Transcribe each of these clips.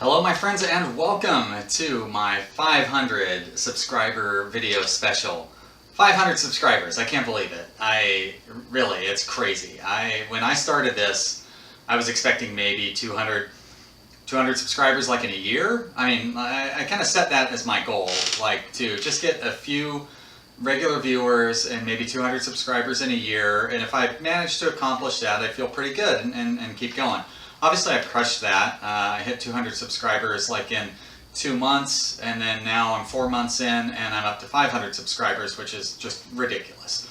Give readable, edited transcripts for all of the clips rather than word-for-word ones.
Hello my friends and welcome to my 500 subscriber video special. 500 subscribers, I can't believe it. It's crazy. When I started this, I was expecting maybe 200 subscribers like in a year. I kind of set that as my goal, like to just get a few regular viewers and maybe 200 subscribers in a year. And if I manage to accomplish that, I feel pretty good and keep going. Obviously, I've crushed that. I hit 200 subscribers like in 2 months, and then now I'm 4 months in, and I'm up to 500 subscribers, which is just ridiculous.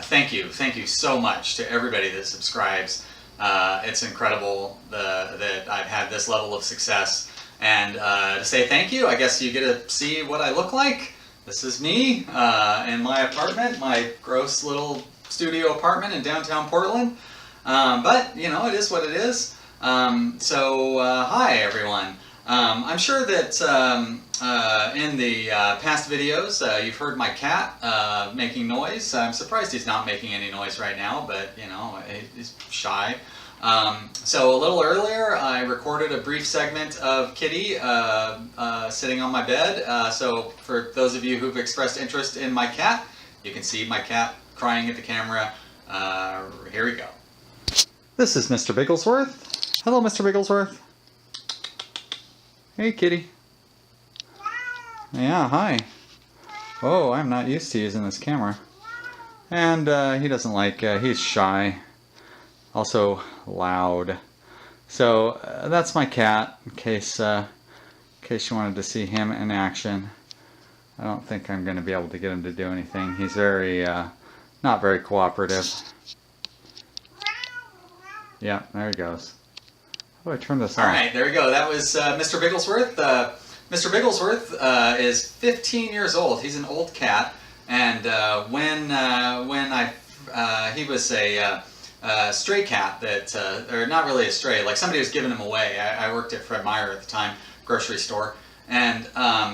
Thank you so much to everybody that subscribes. It's incredible that I've had this level of success. And to say thank you, I guess you get to see what I look like. This is me in my apartment, my gross little studio apartment in downtown Portland. But, you know, it is what it is. Hi everyone. I'm sure that in the past videos you've heard my cat making noise. I'm surprised he's not making any noise right now, but, you know, he's shy. So a little earlier I recorded a brief segment of Kitty sitting on my bed. So for those of you who've expressed interest in my cat, you can see my cat crying at the camera. Here we go. This is Mr. Bigglesworth. Hello, Mr. Bigglesworth. Hey, kitty. Yeah, hi. Oh, I'm not used to using this camera. And he doesn't like, he's shy. Also loud. So that's my cat, in case you wanted to see him in action. I don't think I'm going to be able to get him to do anything. He's not very cooperative. Yeah, there he goes. How do I turn this on? Alright, there we go. That was Mr. Bigglesworth. Mr. Bigglesworth is 15 years old. He's an old cat. And he was a stray cat that, or not really a stray, like somebody was giving him away. I worked at Fred Meyer at the time, grocery store. And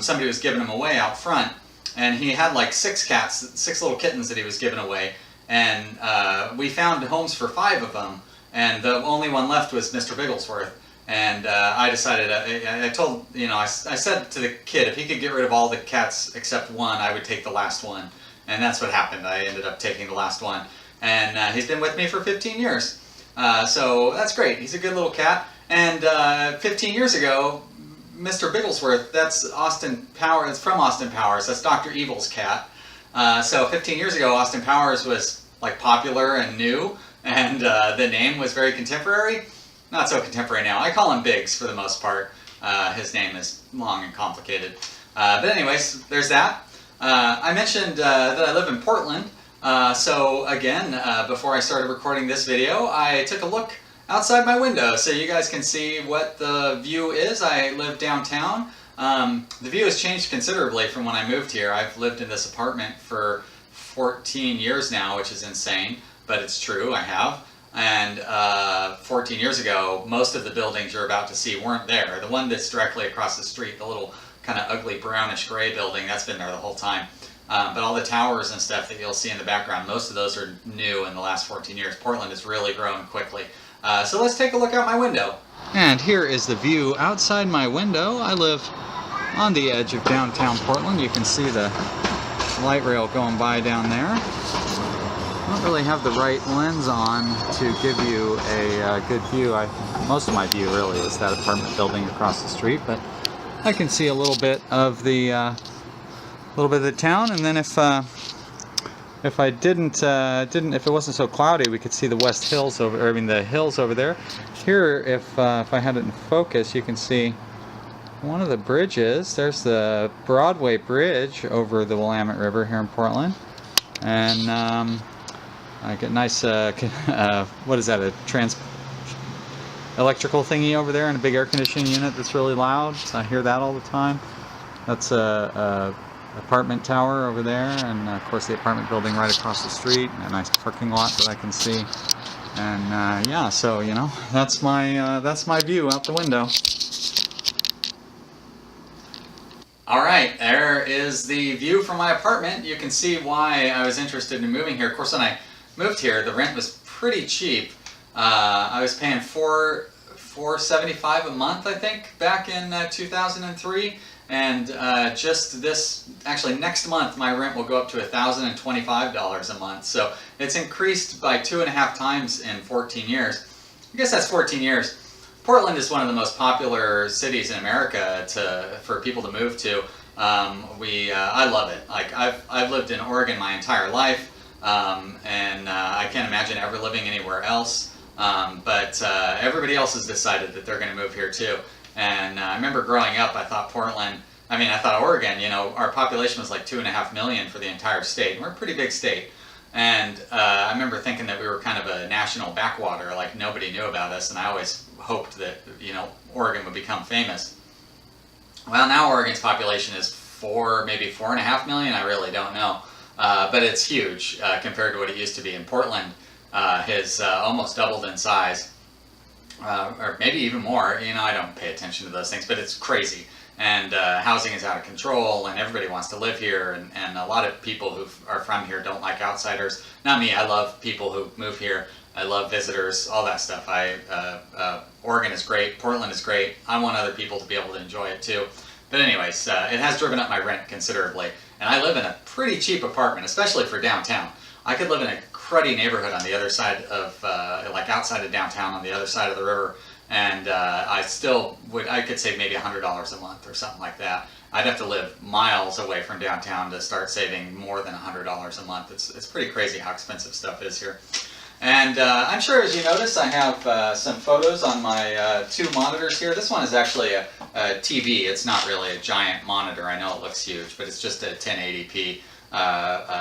somebody was giving him away out front. And he had like 6 little kittens that he was giving away. And we found homes for 5 of them. And the only one left was Mr. Bigglesworth. And I decided, I said to the kid, if he could get rid of all the cats except one, I would take the last one. And that's what happened. I ended up taking the last one. And he's been with me for 15 years. So that's great. He's a good little cat. And 15 years ago, Mr. Bigglesworth, that's Austin Powers, it's from Austin Powers. That's Dr. Evil's cat. So 15 years ago, Austin Powers was like popular and new. And the name was very contemporary. Not so contemporary now. I call him Biggs for the most part. His name is long and complicated. But anyways, there's that. I mentioned that I live in Portland. So again, before I started recording this video, I took a look outside my window so you guys can see what the view is. I live downtown. The view has changed considerably from when I moved here. I've lived in this apartment for 14 years now, which is insane. But it's true, I have. And 14 years ago, most of the buildings you're about to see weren't there. The one that's directly across the street, the little kind of ugly brownish gray building, that's been there the whole time. But all the towers and stuff that you'll see in the background, most of those are new in the last 14 years. Portland has really grown quickly. So let's take a look out my window. And here is the view outside my window. I live on the edge of downtown Portland. You can see the light rail going by down there. I don't really have the right lens on to give you a good view. Most of my view really is that apartment building across the street, but I can see a little bit of the town. And then if I didn't, if it wasn't so cloudy, we could see the West Hills the hills over there. Here, if I had it in focus, you can see one of the bridges. There's the Broadway Bridge over the Willamette River here in Portland, and I get nice, what is that, a electrical thingy over there and a big air conditioning unit that's really loud. I hear that all the time. That's a apartment tower over there, and of course the apartment building right across the street, and a nice parking lot that I can see. And yeah, so, you know, that's my view out the window. Alright, there is the view from my apartment. You can see why I was interested in moving here. Of course, when I moved here, the rent was pretty cheap. I was paying $4 $4.75 a month, I think, back in 2003. And just this, actually next month, my rent will go up to $1,025 a month. So it's increased by 2.5 times in 14 years. I guess that's 14 years. Portland is one of the most popular cities in America for people to move to. I love it. Like I've lived in Oregon my entire life, and I can't imagine ever living anywhere else. But everybody else has decided that they're going to move here too. And I remember growing up, I thought I thought Oregon, our population was like 2.5 million for the entire state. We're a pretty big state. And I remember thinking that we were kind of a national backwater, like nobody knew about us, and I always hoped that, Oregon would become famous. Well, now Oregon's population is maybe 4.5 million, I really don't know. But it's huge compared to what it used to be. And Portland has almost doubled in size, or maybe even more. I don't pay attention to those things, but it's crazy. And housing is out of control, and everybody wants to live here, and a lot of people who are from here don't like outsiders. Not me. I love people who move here. I love visitors, all that stuff. Oregon is great. Portland is great. I want other people to be able to enjoy it too. But anyways, it has driven up my rent considerably, and I live in a pretty cheap apartment, especially for downtown. I could live in a cruddy neighborhood on the other side of, like outside of downtown on the other side of the river, and I could save maybe $100 a month or something like that. I'd have to live miles away from downtown to start saving more than $100 a month. It's pretty crazy how expensive stuff is here. And I'm sure, as you notice, I have some photos on my two monitors here. This one is actually a TV. It's not really a giant monitor. I know it looks huge, but it's just a 1080p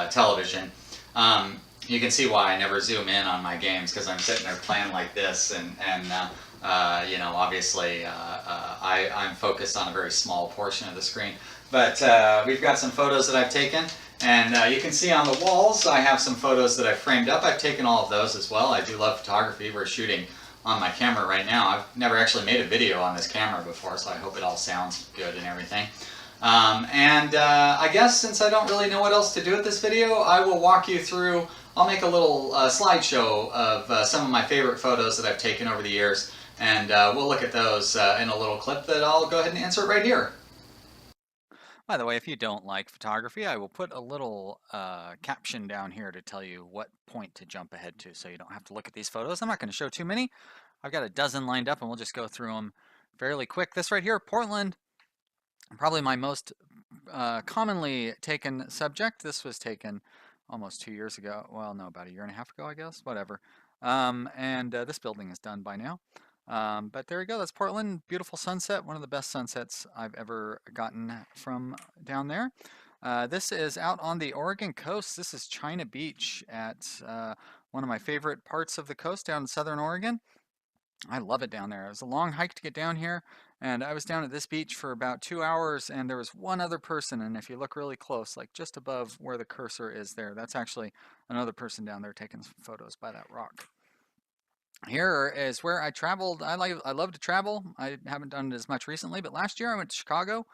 television. You can see why I never zoom in on my games, because I'm sitting there playing like this, and obviously I'm focused on a very small portion of the screen. But we've got some photos that I've taken, and you can see on the walls I have some photos that I've framed up. I've taken all of those as well. I do love photography. We're shooting on my camera right now. I've never actually made a video on this camera before, so I hope it all sounds good and everything. I guess since I don't really know what else to do with this video, I will walk you through. I'll make a little slideshow of some of my favorite photos that I've taken over the years, and we'll look at those in a little clip that I'll go ahead and insert right here. By the way, if you don't like photography, I will put a little caption down here to tell you what point to jump ahead to, so you don't have to look at these photos. I'm not going to show too many. I've got a dozen lined up, and we'll just go through them fairly quick. This right here, Portland, probably my most commonly taken subject. This was taken almost 2 years ago. Well, no, about a year and a half ago, I guess. Whatever. This building is done by now. But there you go. That's Portland. Beautiful sunset. One of the best sunsets I've ever gotten from down there. This is out on the Oregon coast. This is China Beach at one of my favorite parts of the coast down in southern Oregon. I love it down there. It was a long hike to get down here, and I was down at this beach for about 2 hours, and there was one other person, and if you look really close, like just above where the cursor is there, that's actually another person down there taking some photos by that rock. Here is where I traveled. I love to travel. I haven't done it as much recently, but last year I went to Chicago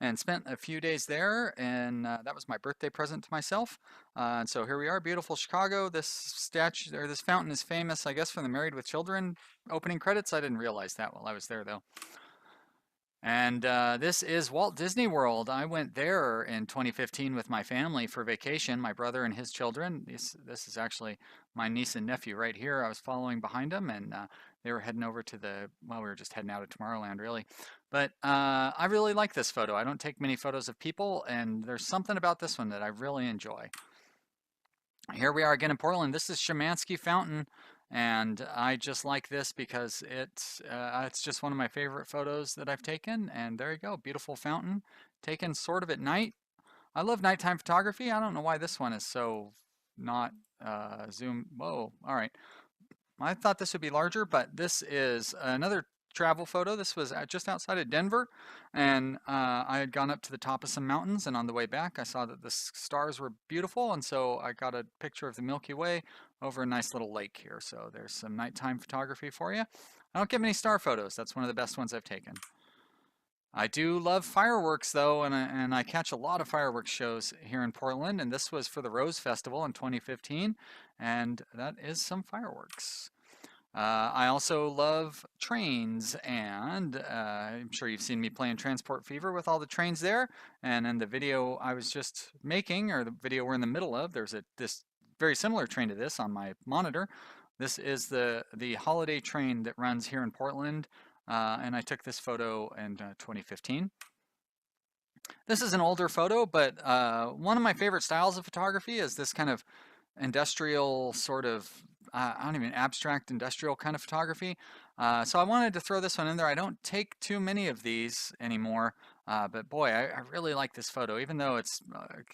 and spent a few days there, and that was my birthday present to myself. And so here we are, beautiful Chicago. This statue, or this fountain, is famous, I guess, from the Married with Children opening credits. I didn't realize that while I was there, though. And this is Walt Disney World. I went there in 2015 with my family for vacation, my brother and his children. This is actually my niece and nephew right here. I was following behind them, and they were heading over to we were just heading out of Tomorrowland, really. But I really like this photo. I don't take many photos of people, and there's something about this one that I really enjoy. Here we are again in Portland. This is Shemansky Fountain, and I just like this because it's just one of my favorite photos that I've taken. And there you go, beautiful fountain, taken sort of at night. I love nighttime photography. I don't know why this one is so not zoom. Whoa, all right. I thought this would be larger, but this is another travel photo. This was just outside of Denver, and I had gone up to the top of some mountains, and on the way back I saw that the stars were beautiful, and so I got a picture of the Milky Way over a nice little lake here. So there's some nighttime photography for you. I don't get many star photos. That's one of the best ones I've taken. I do love fireworks though, and I catch a lot of fireworks shows here in Portland, and this was for the Rose Festival in 2015, and that is some fireworks. I also love trains, and I'm sure you've seen me playing Transport Fever with all the trains there. And in the video I was just making, or the video we're in the middle of, there's this very similar train to this on my monitor. This is the holiday train that runs here in Portland, and I took this photo in 2015. This is an older photo, but one of my favorite styles of photography is this kind of industrial sort of, I don't even, abstract industrial kind of photography. So I wanted to throw this one in there. I don't take too many of these anymore, but boy, I really like this photo. Even though it's a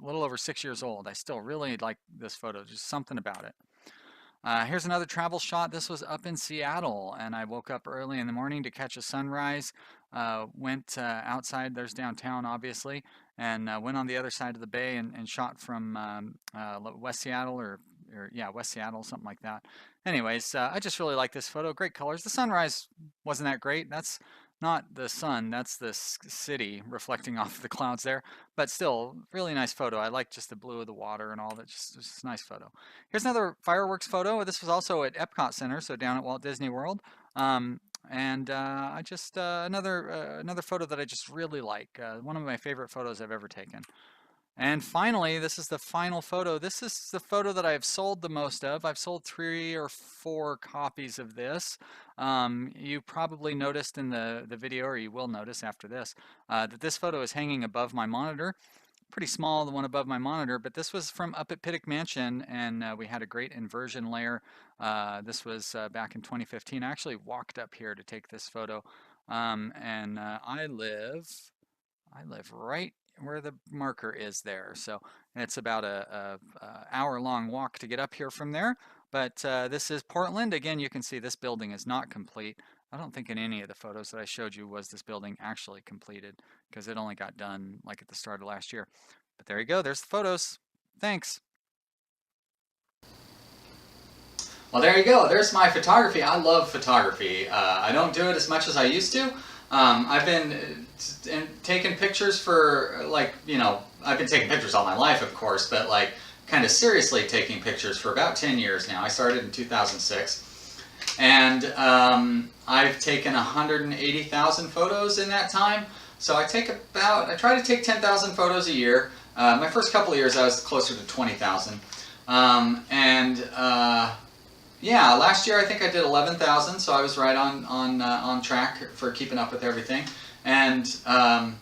little over 6 years old, I still really like this photo, just something about it. Here's another travel shot. This was up in Seattle, and I woke up early in the morning to catch a sunrise. Went outside, there's downtown, obviously, and went on the other side of the bay and shot from West Seattle, or yeah, West Seattle, something like that. Anyways, I just really like this photo. Great colors. The sunrise wasn't that great. That's not the sun, that's the city reflecting off the clouds there, but still, really nice photo. I like just the blue of the water and all that. Just a nice photo. Here's another fireworks photo. This was also at Epcot Center, so down at Walt Disney World. And I just another photo that I just really like. One of my favorite photos I've ever taken. And finally, this is the final photo. This is the photo that I've sold the most of. I've sold 3 or 4 copies of this. You probably noticed in the video, or you will notice after this, that this photo is hanging above my monitor. Pretty small, the one above my monitor, but this was from up at Pittock Mansion, and we had a great inversion layer. This was back in 2015. I actually walked up here to take this photo, and I live right where the marker is there. So it's about a hour-long walk to get up here from there. But this is Portland. Again, you can see this building is not complete. I don't think in any of the photos that I showed you was this building actually completed, because it only got done like at the start of last year. But there you go. There's the photos. Thanks. Well, there you go. There's my photography. I love photography. I don't do it as much as I used to. I've been taking pictures for, like, I've been taking pictures all my life, of course, but like kind of seriously taking pictures for about 10 years now. I started in 2006, and I've taken 180,000 photos in that time. So I try to take 10,000 photos a year. My first couple of years I was closer to 20,000. Yeah, last year I think I did 11,000, so I was right on track for keeping up with everything. And so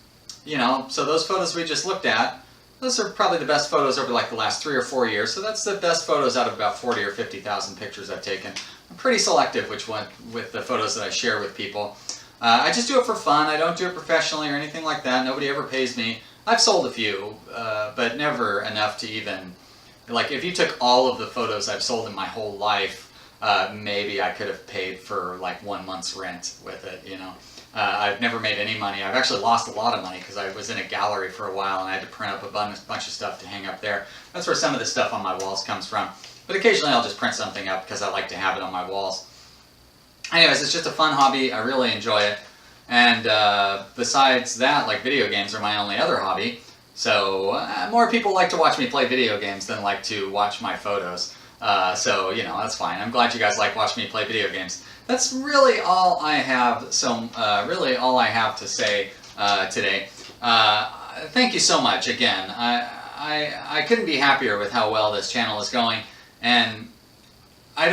those photos we just looked at, those are probably the best photos over like the last 3 or 4 years. So that's the best photos out of about 40 or 50,000 pictures I've taken. I'm pretty selective with the photos that I share with people. I just do it for fun. I don't do it professionally or anything like that. Nobody ever pays me. I've sold a few, but never enough to even, like, if you took all of the photos I've sold in my whole life, maybe I could have paid for like 1 month's rent with it, I've never made any money. I've actually lost a lot of money because I was in a gallery for a while and I had to print up a bunch of stuff to hang up there. That's where some of the stuff on my walls comes from. But occasionally I'll just print something up because I like to have it on my walls. Anyways, it's just a fun hobby. I really enjoy it. And besides that, like, video games are my only other hobby. So more people like to watch me play video games than like to watch my photos. So, that's fine. I'm glad you guys like watching me play video games. That's really all I have. Really all I have to say today. Thank you so much again. I couldn't be happier with how well this channel is going, and I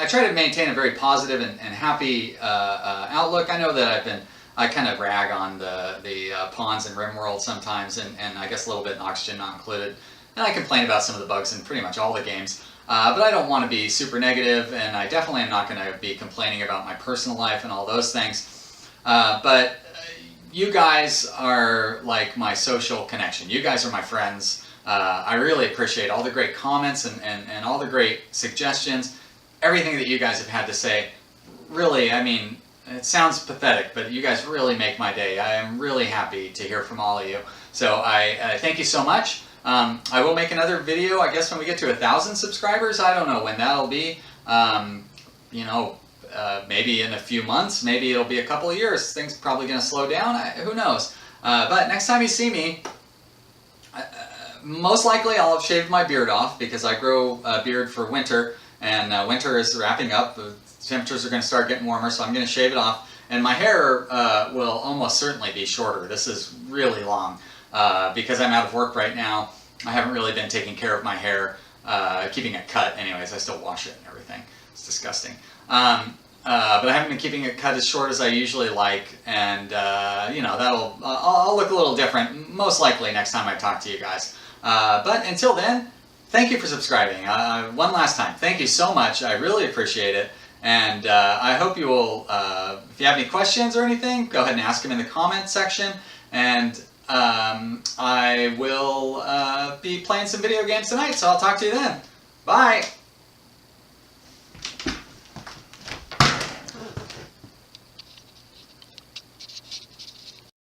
try to maintain a very positive and happy outlook. I know that I kind of rag on the Pawns and RimWorld sometimes, and I guess a little bit in Oxygen Not Included. And I complain about some of the bugs in pretty much all the games. But I don't want to be super negative, and I definitely am not going to be complaining about my personal life and all those things. But you guys are like my social connection. You guys are my friends. I really appreciate all the great comments and all the great suggestions. Everything that you guys have had to say. Really, I mean, it sounds pathetic, but you guys really make my day. I am really happy to hear from all of you. So I thank you so much. I will make another video, I guess, when we get to 1,000 subscribers. I don't know when that'll be. Maybe in a few months. Maybe it'll be a couple of years. Things are probably going to slow down. Who knows? But next time you see me, most likely I'll have shaved my beard off because I grow a beard for winter. and winter is wrapping up. The temperatures are going to start getting warmer, so I'm going to shave it off. And my hair will almost certainly be shorter. This is really long because I'm out of work right now. I haven't really been taking care of my hair, keeping it cut anyways. I still wash it and everything. It's disgusting. But I haven't been keeping it cut as short as I usually like, and you know, I'll look a little different most likely next time I talk to you guys. But until then, thank you for subscribing. One last time, thank you so much. I really appreciate it. And I hope you will, if you have any questions or anything, go ahead and ask them in the comments section. And I will be playing some video games tonight, so I'll talk to you then. Bye!